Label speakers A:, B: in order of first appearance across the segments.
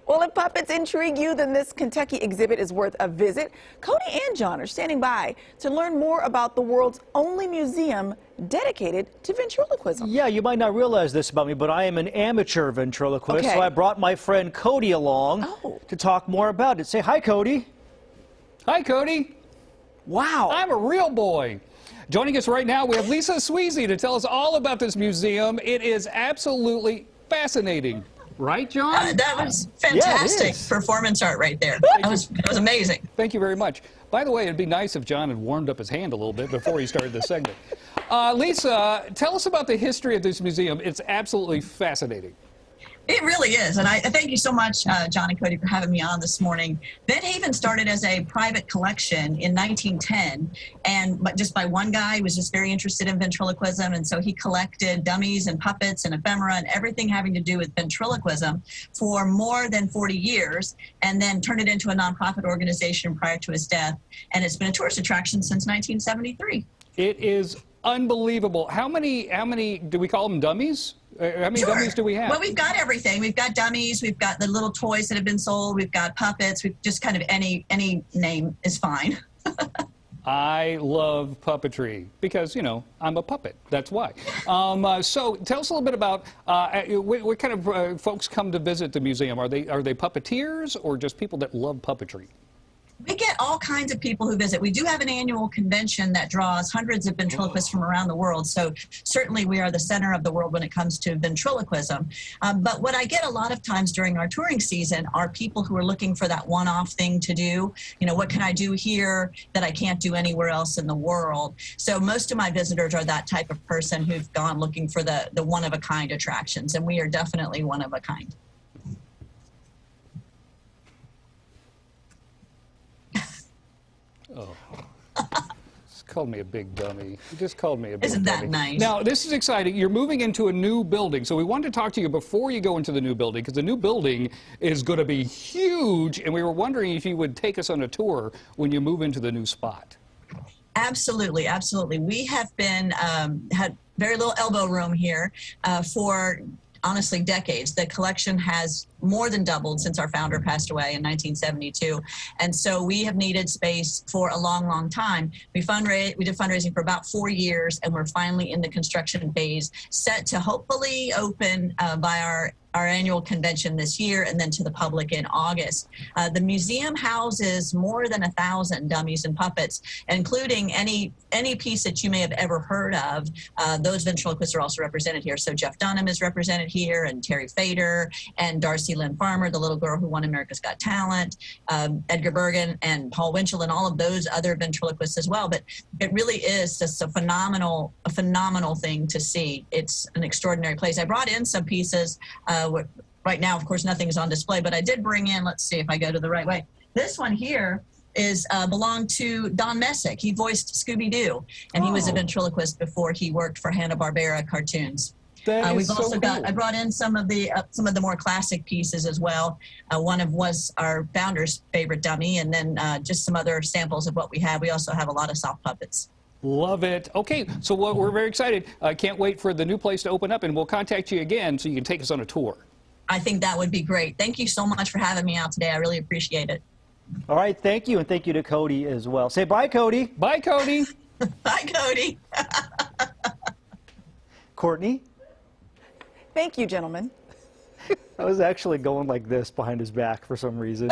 A: Well, if puppets intrigue you, then this Kentucky exhibit is worth a visit. Cody and John are standing by to learn more about the world's only museum dedicated to ventriloquism.
B: Yeah, you might not realize this about me, but I am an amateur ventriloquist,
A: Okay.
B: so I brought my friend Cody along to talk more about it. Say hi, Cody.
C: Hi, Cody.
A: Wow.
C: I'm a real boy. Joining us right now, we have Lisa Sweezy to tell us all about this museum. It is absolutely fascinating. Right, John?
D: That was fantastic performance art right there. That was amazing.
C: Thank you very much. By the way, it'd be nice if John had warmed up his hand a little bit before he started this segment. Lisa, tell us about the history of this museum. It's absolutely fascinating.
D: It really is, and I thank you so much, John and Cody, for having me on this morning. Van Haven started as a private collection in 1910, but just by one guy who was just very interested in ventriloquism, and so he collected dummies and puppets and ephemera and everything having to do with ventriloquism for more than 40 years, and then turned it into a nonprofit organization prior to his death, and it's been a tourist attraction since 1973.
C: It is unbelievable. How many do we call them, dummies? How many dummies do we have?
D: Well, we've got everything. We've got dummies. We've got the little toys that have been sold. We've got puppets. We've just kind of any name is fine.
C: I love puppetry because, you know, I'm a puppet. That's why. So tell us a little bit about what kind of folks come to visit the museum. Are they puppeteers or just people that love puppetry?
D: We get all kinds of people who visit. We do have an annual convention that draws hundreds of ventriloquists from around the world, so certainly we are the center of the world when it comes to ventriloquism. But what I get a lot of times during our touring season are people who are looking for that one-off thing to do. You know, what can I do here that I can't do anywhere else in the world? So most of my visitors are that type of person who've gone looking for the one-of-a-kind attractions, and we are definitely one of a kind.
C: Oh. Just called me a big dummy. You just called me a big dummy.
D: Isn't that nice?
C: Now, this is exciting. You're moving into a new building, so we wanted to talk to you before you go into the new building, because the new building is going to be huge, and we were wondering if you would take us on a tour when you move into the new spot.
D: Absolutely, absolutely. We have been had very little elbow room here for honestly decades. The collection has more than doubled since our founder passed away in 1972, and so we have needed space for a long, long time. We did fundraising for about 4 years, and we're finally in the construction phase, set to hopefully open by our annual convention this year, and then to the public in August. The museum houses more than 1,000 dummies and puppets, including any piece that you may have ever heard of. Those ventriloquists are also represented here. So Jeff Dunham is represented here, and Terry Fader, and Darcy Lynn Farmer, the little girl who won America's Got Talent, Edgar Bergen, and Paul Winchell, and all of those other ventriloquists as well. But it really is just a phenomenal thing to see. It's an extraordinary place. I brought in some pieces. Right now, of course, nothing is on display, but I did bring in, let's see if I go to the right way. This one here is belonged to Don Messick. He voiced Scooby-Doo, and he was a ventriloquist before he worked for Hanna-Barbera cartoons. We've also got, I brought in some of the more classic pieces as well. One was our founder's favorite dummy, and then just some other samples of what we have. We also have a lot of soft puppets.
C: Love it. Okay, so we're very excited. I can't wait for the new place to open up, and we'll contact you again so you can take us on a tour.
D: I think that would be great. Thank you so much for having me out today. I really appreciate it.
B: All right, thank you, and thank you to Cody as well. Say bye, Cody.
C: Bye, Cody.
D: Bye, Cody.
B: Courtney?
A: Thank you, gentlemen.
B: I was actually going like this behind his back for some reason.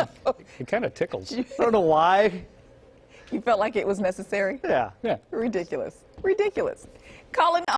C: It kind of tickles.
B: I don't know why.
A: You felt like it was necessary?
B: Yeah.
A: Ridiculous. Ridiculous. Colin